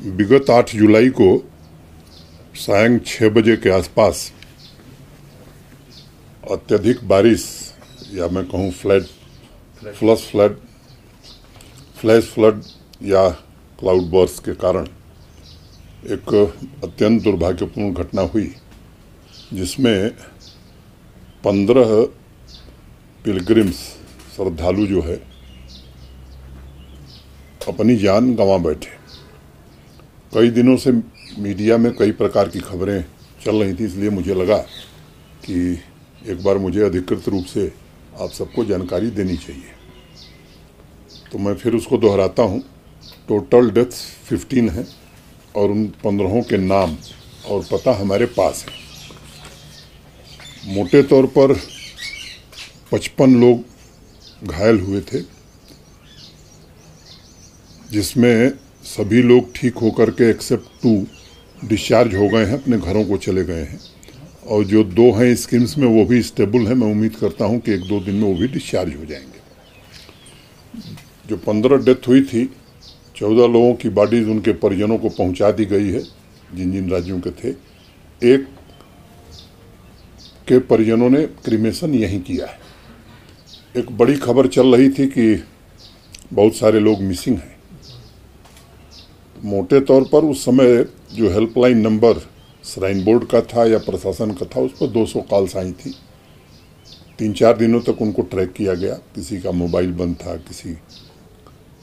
विगत 8 जुलाई को सायं 6 बजे के आसपास अत्यधिक बारिश या मैं कहूँ फ्लैश फ्लड या क्लाउड बर्स्ट के कारण एक अत्यंत दुर्भाग्यपूर्ण घटना हुई, जिसमें 15 पिलग्रिम्स श्रद्धालु जो है अपनी जान गंवा बैठे। कई दिनों से मीडिया में कई प्रकार की खबरें चल रही थी, इसलिए मुझे लगा कि एक बार मुझे अधिकृत रूप से आप सबको जानकारी देनी चाहिए, तो मैं फिर उसको दोहराता हूँ। टोटल डेथ्स 15 हैं और उन 15 के नाम और पता हमारे पास है। मोटे तौर पर 55 लोग घायल हुए थे, जिसमें सभी लोग ठीक होकर के एक्सेप्ट 2 डिस्चार्ज हो गए हैं, अपने घरों को चले गए हैं, और जो 2 हैं स्कीम्स में वो भी स्टेबल हैं। मैं उम्मीद करता हूं कि 1-2 दिन में वो भी डिस्चार्ज हो जाएंगे। जो 15 डेथ हुई थी, 14 लोगों की बॉडीज उनके परिजनों को पहुंचा दी गई है, जिन जिन राज्यों के थे। एक के परिजनों ने क्रीमेशन यहीं किया है। एक बड़ी खबर चल रही थी कि बहुत सारे लोग मिसिंग हैं। मोटे तौर पर उस समय जो हेल्पलाइन नंबर श्राइन बोर्ड का था या प्रशासन का था, उस पर 200 कॉल्स आई थी। 3-4 दिनों तक उनको ट्रैक किया गया, किसी का मोबाइल बंद था, किसी।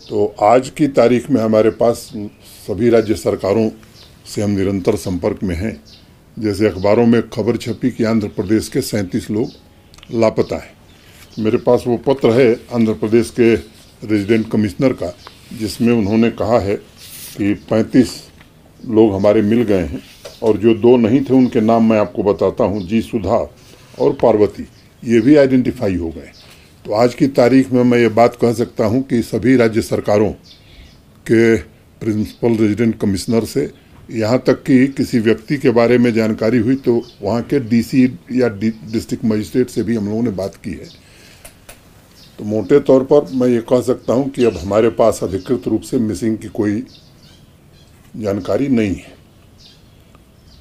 तो आज की तारीख में हमारे पास सभी राज्य सरकारों से हम निरंतर संपर्क में हैं। जैसे अखबारों में खबर छपी कि आंध्र प्रदेश के 37 लोग लापता हैं। मेरे पास वो पत्र है आंध्र प्रदेश के रेजिडेंट कमिश्नर का, जिसमें उन्होंने कहा है कि 35 लोग हमारे मिल गए हैं, और जो 2 नहीं थे उनके नाम मैं आपको बताता हूं, जी सुधा और पार्वती, ये भी आइडेंटिफाई हो गए। तो आज की तारीख में मैं ये बात कह सकता हूं कि सभी राज्य सरकारों के प्रिंसिपल रेजिडेंट कमिश्नर से यहाँ तक कि किसी व्यक्ति के बारे में जानकारी हुई तो वहाँ के डीसी या डिस्ट्रिक्ट मजिस्ट्रेट से भी हम लोगों ने बात की है। तो मोटे तौर पर मैं ये कह सकता हूँ कि अब हमारे पास अधिकृत रूप से मिसिंग की कोई जानकारी नहीं है।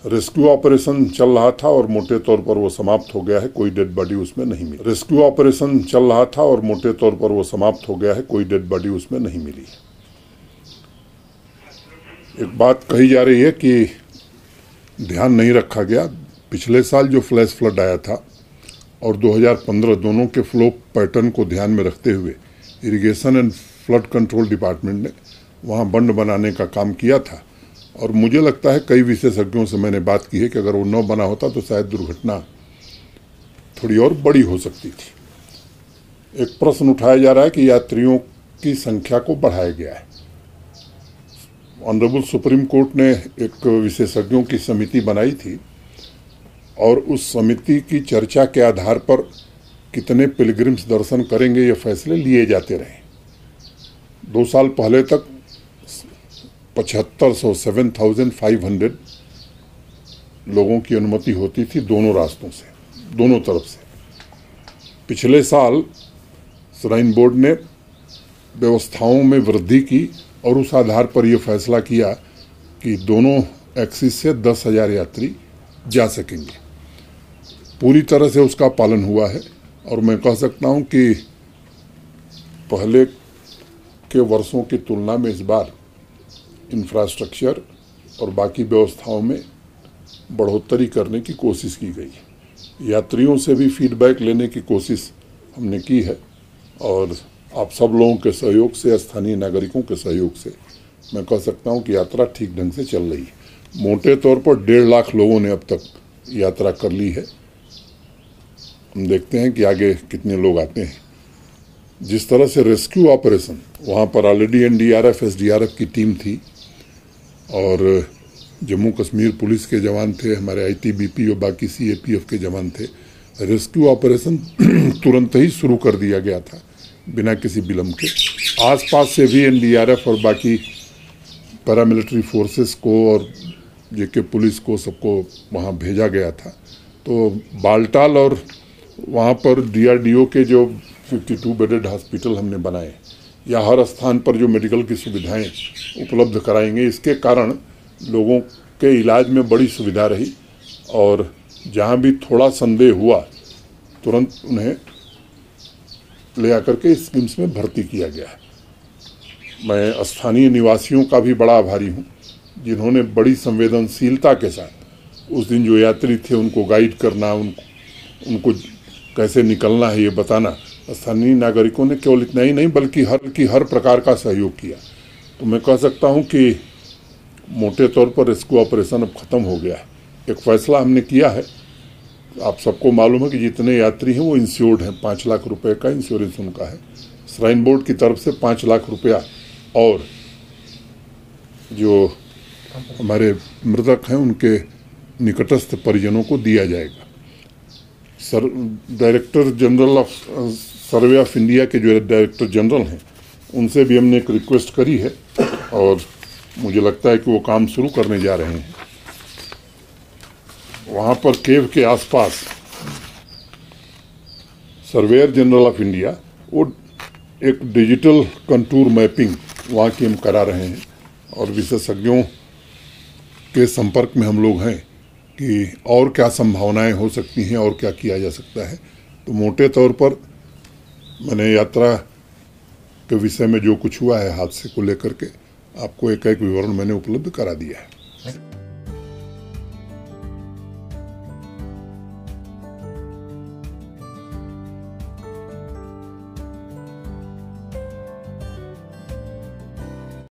रेस्क्यू ऑपरेशन चल रहा था और मोटे तौर पर वो समाप्त हो गया है, कोई डेड बॉडी उसमें नहीं मिली। रेस्क्यू ऑपरेशन चल रहा था और मोटे तौर पर वो समाप्त हो गया है, कोई डेड बॉडी उसमें नहीं मिली। एक बात कही जा रही है कि ध्यान नहीं रखा गया। पिछले साल जो फ्लैश फ्लड आया था और 2015, दोनों के फ्लो पैटर्न को ध्यान में रखते हुए irrigation and flood control department ने वहाँ बंद बनाने का काम किया था। और मुझे लगता है कई विशेषज्ञों से मैंने बात की है कि अगर वो न बना होता तो शायद दुर्घटना थोड़ी और बड़ी हो सकती थी। एक प्रश्न उठाया जा रहा है कि यात्रियों की संख्या को बढ़ाया गया है। ऑनरेबल सुप्रीम कोर्ट ने एक विशेषज्ञों की समिति बनाई थी और उस समिति की चर्चा के आधार पर कितने पिलग्रिम्स दर्शन करेंगे ये फैसले लिए जाते रहे। 2 साल पहले तक 7,500 लोगों की अनुमति होती थी दोनों रास्तों से, दोनों तरफ से। पिछले साल श्राइन बोर्ड ने व्यवस्थाओं में वृद्धि की और उस आधार पर यह फैसला किया कि दोनों एक्सिस से 10,000 यात्री जा सकेंगे। पूरी तरह से उसका पालन हुआ है और मैं कह सकता हूं कि पहले के वर्षों की तुलना में इस बार इंफ्रास्ट्रक्चर और बाकी व्यवस्थाओं में बढ़ोतरी करने की कोशिश की गई। यात्रियों से भी फीडबैक लेने की कोशिश हमने की है और आप सब लोगों के सहयोग से, स्थानीय नागरिकों के सहयोग से मैं कह सकता हूं कि यात्रा ठीक ढंग से चल रही है। मोटे तौर पर 1.5 लाख लोगों ने अब तक यात्रा कर ली है। हम देखते हैं कि आगे कितने लोग आते हैं। जिस तरह से रेस्क्यू ऑपरेशन, वहाँ पर ऑलरेडी एनडीआरएफ, एसडीआरएफ की टीम थी और जम्मू कश्मीर पुलिस के जवान थे, हमारे आईटीबीपी और बाकी सीएपीएफ के जवान थे। रेस्क्यू ऑपरेशन तुरंत ही शुरू कर दिया गया था बिना किसी विलंब के। आसपास से भी एनडीआरएफ और बाकी पैरामिलिट्री फोर्सेस को और जेके पुलिस को सबको वहाँ भेजा गया था। तो बालटाल और वहाँ पर डीआरडीओ के जो 52 बेडेड हॉस्पिटल हमने बनाए, या हर स्थान पर जो मेडिकल की सुविधाएं उपलब्ध कराएंगे, इसके कारण लोगों के इलाज में बड़ी सुविधा रही और जहां भी थोड़ा संदेह हुआ तुरंत उन्हें ले आकर के स्कीम्स में भर्ती किया गया है। मैं स्थानीय निवासियों का भी बड़ा आभारी हूं, जिन्होंने बड़ी संवेदनशीलता के साथ उस दिन जो यात्री थे उनको गाइड करना, उनको कैसे निकलना है ये बताना, स्थानीय नागरिकों ने केवल इतना ही नहीं बल्कि हर प्रकार का सहयोग किया। तो मैं कह सकता हूं कि मोटे तौर पर रेस्क्यू ऑपरेशन अब खत्म हो गया है। एक फैसला हमने किया है, आप सबको मालूम है कि जितने यात्री हैं वो इंश्योर्ड हैं, 5 लाख रुपए का इंश्योरेंस उनका है। श्राइन बोर्ड की तरफ से 5 लाख रुपया और जो हमारे मृतक हैं उनके निकटस्थ परिजनों को दिया जाएगा। Director general of survey of India के जो डायरेक्टर जनरल हैं उनसे भी हमने एक रिक्वेस्ट करी है और मुझे लगता है कि वो काम शुरू करने जा रहे हैं। वहाँ पर केव के आसपास सर्वेयर जनरल ऑफ इंडिया वो एक डिजिटल कंटूर मैपिंग वहाँ की हम करा रहे हैं और विशेषज्ञों के संपर्क में हम लोग हैं कि और क्या संभावनाएं हो सकती हैं और क्या किया जा सकता है। तो मोटे तौर पर मैंने यात्रा के विषय में जो कुछ हुआ है हादसे को लेकर के आपको एक विवरण मैंने उपलब्ध करा दिया है।